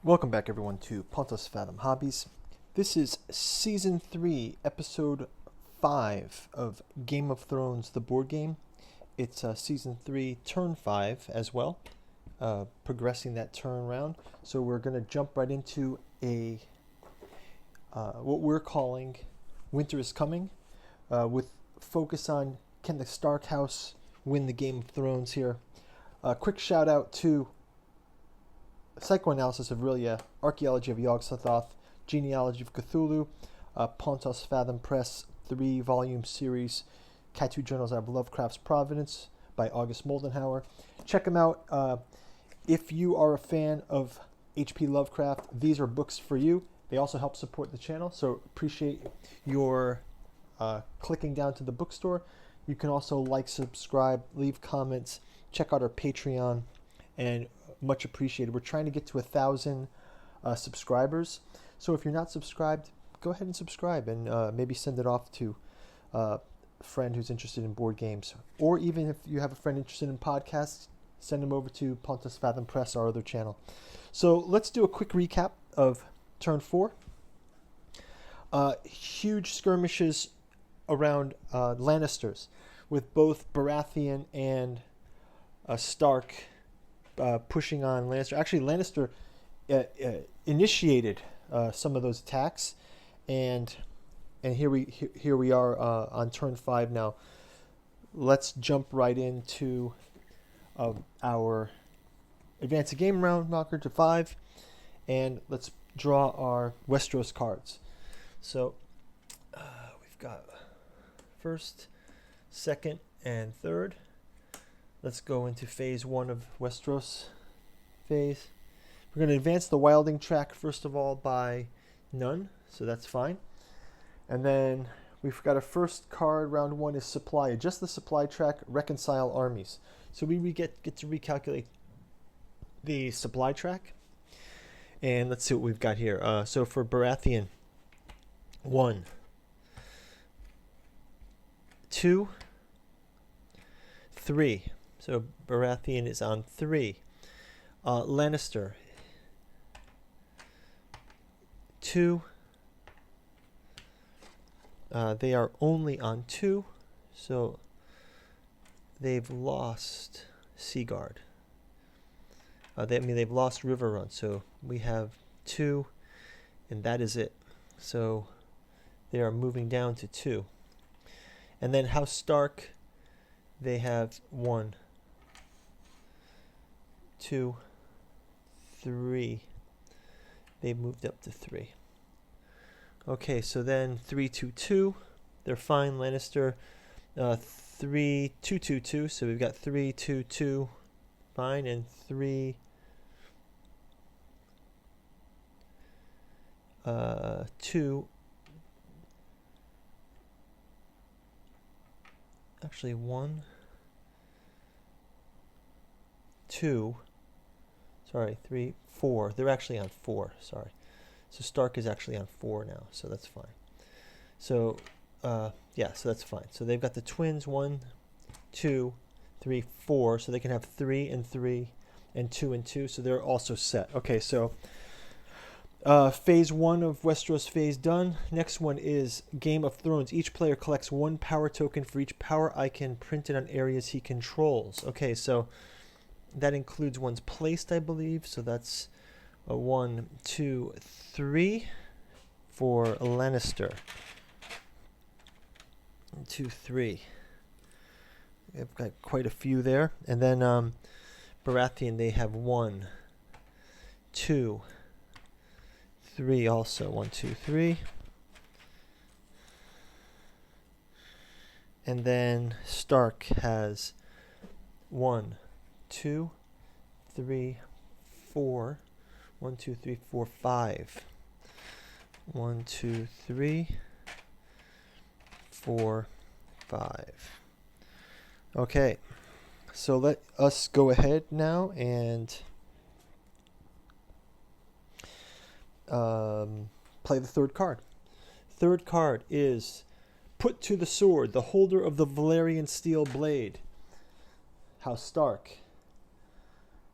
Welcome back, everyone, to Pontus Fathom Hobbies. This is Season 3, Episode 5 of Game of Thrones, the board game. It's Season 3, Turn 5 as well, progressing that turn round. So we're going to jump right into what we're calling Winter is Coming, with focus on can the Stark House win the Game of Thrones here. Quick shout out to Psychoanalysis of Rilya, Archaeology of Yog-Sothoth, Genealogy of Cthulhu, Pontos Fathom Press 3-volume series, Cat Journals out of Lovecraft's Providence by August Moldenhauer. Check them out. If you are a fan of H.P. Lovecraft, these are books for you. They also help support the channel, so appreciate your clicking down to the bookstore. You can also like, subscribe, leave comments, check out our Patreon, and much appreciated. We're trying to get to 1,000 subscribers. So if you're not subscribed, go ahead and subscribe and maybe send it off to a friend who's interested in board games. Or even if you have a friend interested in podcasts, send them over to Pontus Fathom Press, our other channel. So let's do a quick recap of Turn 4. Huge skirmishes around Lannisters, with both Baratheon and Stark pushing on Lannister. Actually, Lannister initiated some of those attacks, and here we are on turn 5 now. Let's jump right into our advance a game round marker to 5, and let's draw our Westeros cards. So we've got first, second, and third. Let's go into phase 1 of Westeros phase. We're going to advance the Wilding track first of all by none, so that's fine. And then we've got a first card, round 1 is supply. Adjust the supply track, reconcile armies. So we get to recalculate the supply track. And let's see what we've got here. So for Baratheon, 1, 2, 3. So Baratheon is on 3. Lannister, 2. They are only on 2, so they've lost Seaguard. They've lost River Run, so we have 2, and that is it. So they are moving down to 2. And then House Stark, they have 1, 2, 3. They moved up to 3. Okay, so then 3, 2, 2. They're fine. Lannister, 3, 2, 2, 2. So we've got 3, 2, 2. Fine. And 3, 2. Actually, 1, 2. Sorry, 3, 4. They're actually on 4. Sorry. So Stark is actually on 4 now, so that's fine. So, yeah, so that's fine. So they've got the twins, 1, 2, 3, 4. So they can have 3 and 3 and 2 and 2. So they're also set. Okay, so phase 1 of Westeros phase done. Next one is Game of Thrones. Each player collects 1 power token for each power icon printed on areas he controls. Okay, so that includes one's placed, I believe. So that's a 1, 2, 3 for Lannister. 1, 2, 3. They've got quite a few there. And then Baratheon, they have 1, 2, 3 also. 1, 2, 3. And then Stark has 1, 2, 3, 4. 1, 2, 3, 4, 5. 1, 2, 3, 4, 5. Okay, so let us go ahead now and play the third card. Third card is Put to the Sword, the holder of the Valyrian steel blade. House Stark.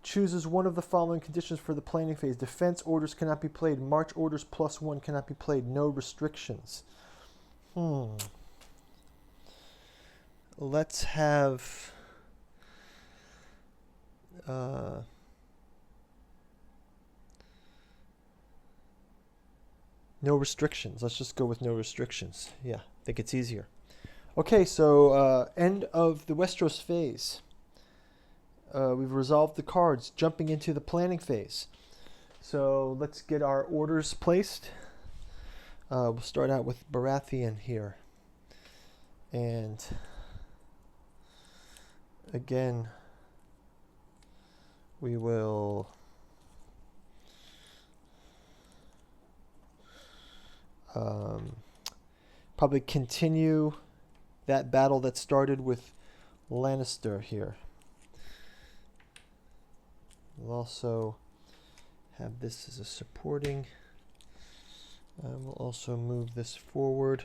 chooses one of the following conditions for the planning phase. Defense orders cannot be played. March orders +1 cannot be played. No restrictions. Let's have no restrictions. Let's just go with no restrictions. Yeah, I think it's easier. Okay, so end of the Westeros phase. We've resolved the cards, jumping into the planning phase. So let's get our orders placed. We'll start out with Baratheon here. And again, we will probably continue that battle that started with Lannister here. We'll also have this as a supporting. We'll also move this forward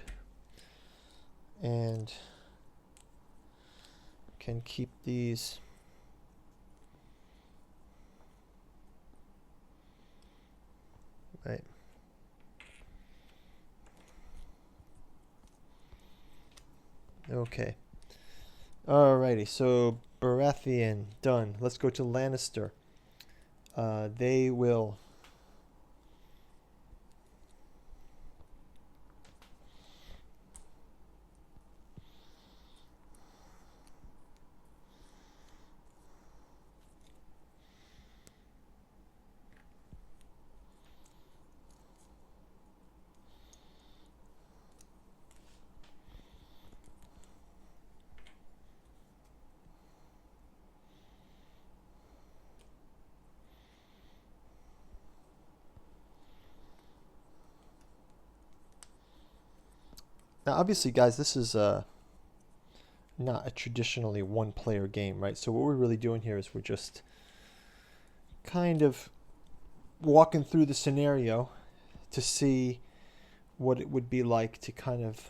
and can keep these right. Okay. Alrighty, so Baratheon, done. Let's go to Lannister. They will now, obviously, guys, this is not a traditionally one-player game, right? So what we're really doing here is we're just kind of walking through the scenario to see what it would be like to kind of,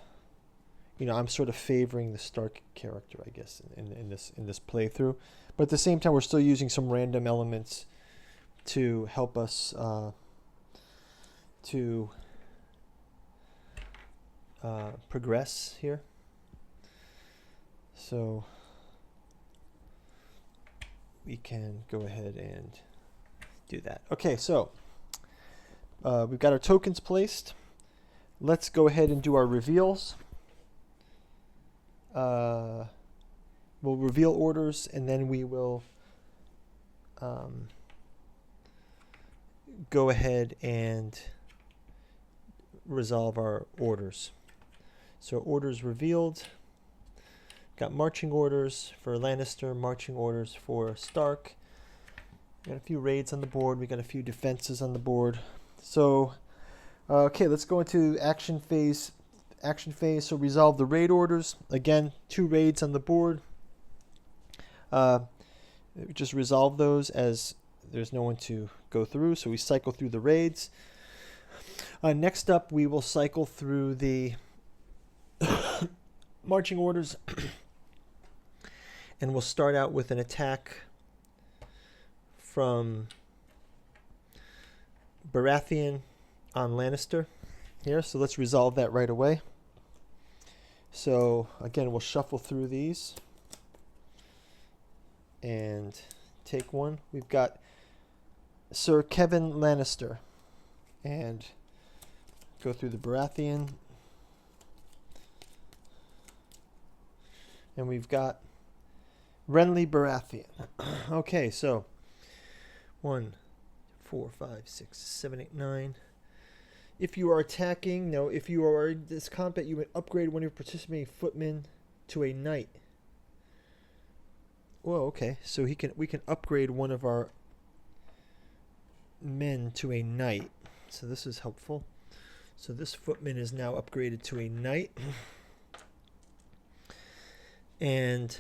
I'm sort of favoring the Stark character, I guess, in this playthrough. But at the same time, we're still using some random elements to help us to progress here. So we can go ahead and do that. Okay, so we've got our tokens placed. Let's go ahead and do our reveals. We'll reveal orders, and then we will go ahead and resolve our orders. So orders revealed. Got marching orders for Lannister, marching orders for Stark. We got a few raids on the board. We got a few defenses on the board. So, okay, let's go into action phase. So resolve the raid orders. Again, 2 raids on the board. Just resolve those as there's no one to go through. So we cycle through the raids. Next up, we will cycle through the marching orders. And we'll start out with an attack from Baratheon on Lannister here. So let's resolve that right away. So again, we'll shuffle through these and take one. We've got Sir Kevin Lannister, and go through the Baratheon. And we've got Renly Baratheon. Okay, so 1, 4, 5, 6, 7, 8, 9. If you are attacking, no, if you are in this combat, you would upgrade one of your participating footmen to a knight. Whoa, okay. So we can upgrade one of our men to a knight. So this is helpful. So this footman is now upgraded to a knight. And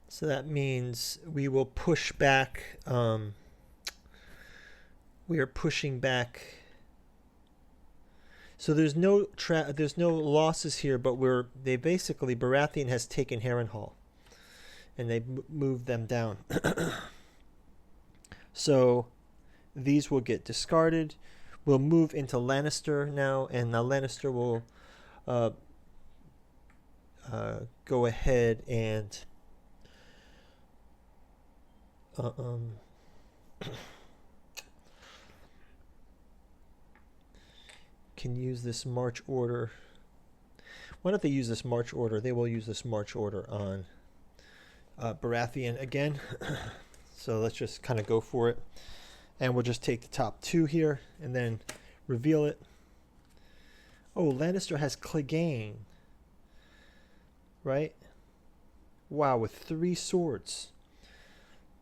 so that means we will push back. We are pushing back. So there's no losses here, but Baratheon has taken Harrenhal, and they move them down. So these will get discarded. We'll move into Lannister now, and now Lannister will go ahead and can use this march order. Why don't they use this march order? They will use this march order on Baratheon again. So let's just kind of go for it. And we'll just take the top two here and then reveal it. Oh, Lannister has Clegane. Right? Wow, with 3 swords.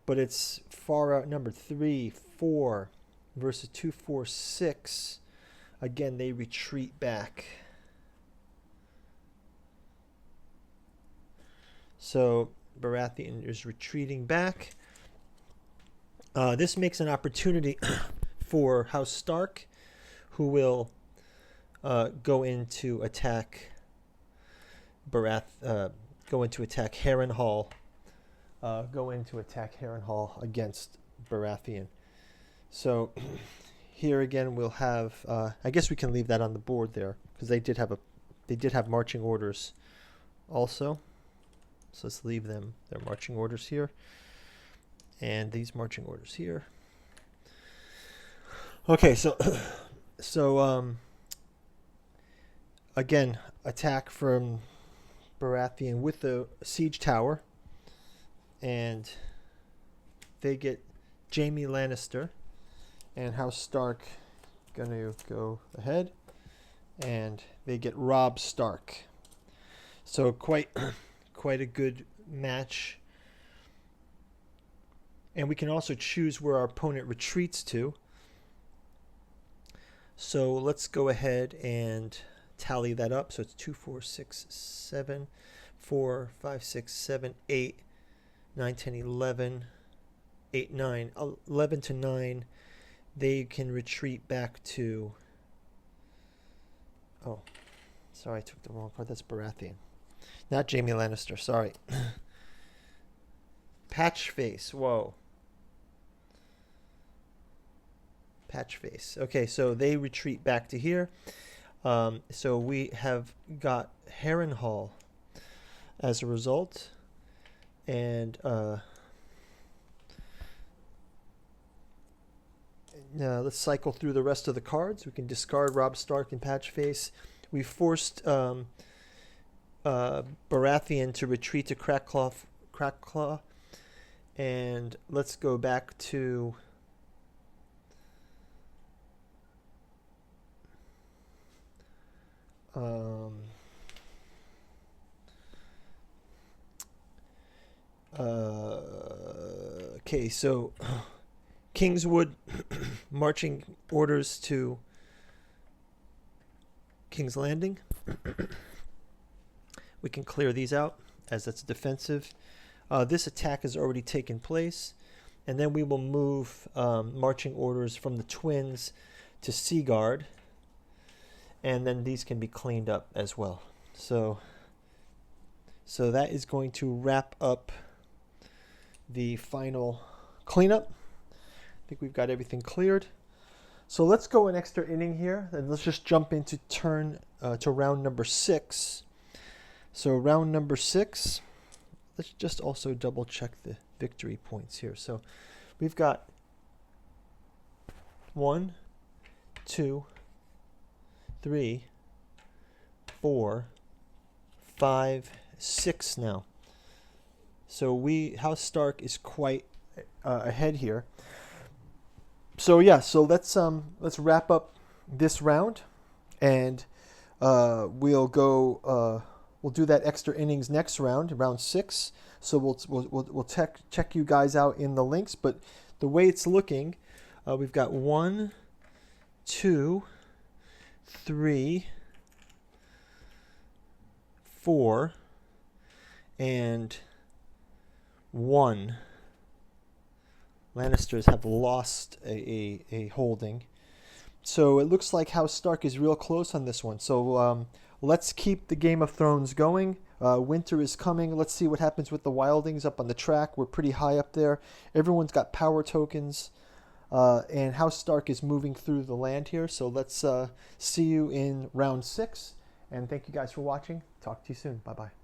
But it's far outnumbered. 3, 4 versus 2, 4, 6. Again, they retreat back. So Baratheon is retreating back. This makes an opportunity for House Stark, who will go into attack go into attack Harrenhal. Go into attack Harrenhal against Baratheon. So here again we'll have. I guess we can leave that on the board there because they did have marching orders, also. So let's leave them their marching orders here. And these marching orders here. Okay, so again, attack from Baratheon with the siege tower, and they get Jaime Lannister, and House Stark gonna go ahead, and they get Robb Stark. So quite a good match. And we can also choose where our opponent retreats to. So let's go ahead and tally that up. So it's 2, 4, 6, 7, 4, 5, 6, 7, 8, 9, 10, 11, 8, 9, 11 to 9. They can retreat back to... Oh, sorry, I took the wrong part. That's Baratheon. Not Jaime Lannister, sorry. Patchface, whoa. Patchface. Okay, so they retreat back to here. So we have got Harrenhal as a result. And now let's cycle through the rest of the cards. We can discard Robb Stark and Patchface. We forced Baratheon to retreat to Crackclaw. And let's go back to okay, so Kingswood marching orders to King's Landing. We can clear these out as that's defensive. This attack has already taken place, and then we will move marching orders from the Twins to Seaguard, and then these can be cleaned up as well. So that is going to wrap up the final cleanup. I think we've got everything cleared. So let's go an extra inning here, and let's just jump into to round number 6. So round number 6. Let's just also double check the victory points here. So we've got 1, 2, 3, 4, 5, 6 now. So House Stark is quite ahead here. So yeah, so let's wrap up this round, and we'll do that extra innings next round, round 6. So we'll check you guys out in the links. But the way it's looking, we've got 1, 2, 3, 4, and 1. Lannisters have lost a holding. So it looks like House Stark is real close on this one. So let's keep the Game of Thrones going. Winter is coming. Let's see what happens with the wildings up on the track. We're pretty high up there. Everyone's got power tokens. And House Stark is moving through the land here. So let's see you in round 6. And thank you guys for watching. Talk to you soon. Bye-bye.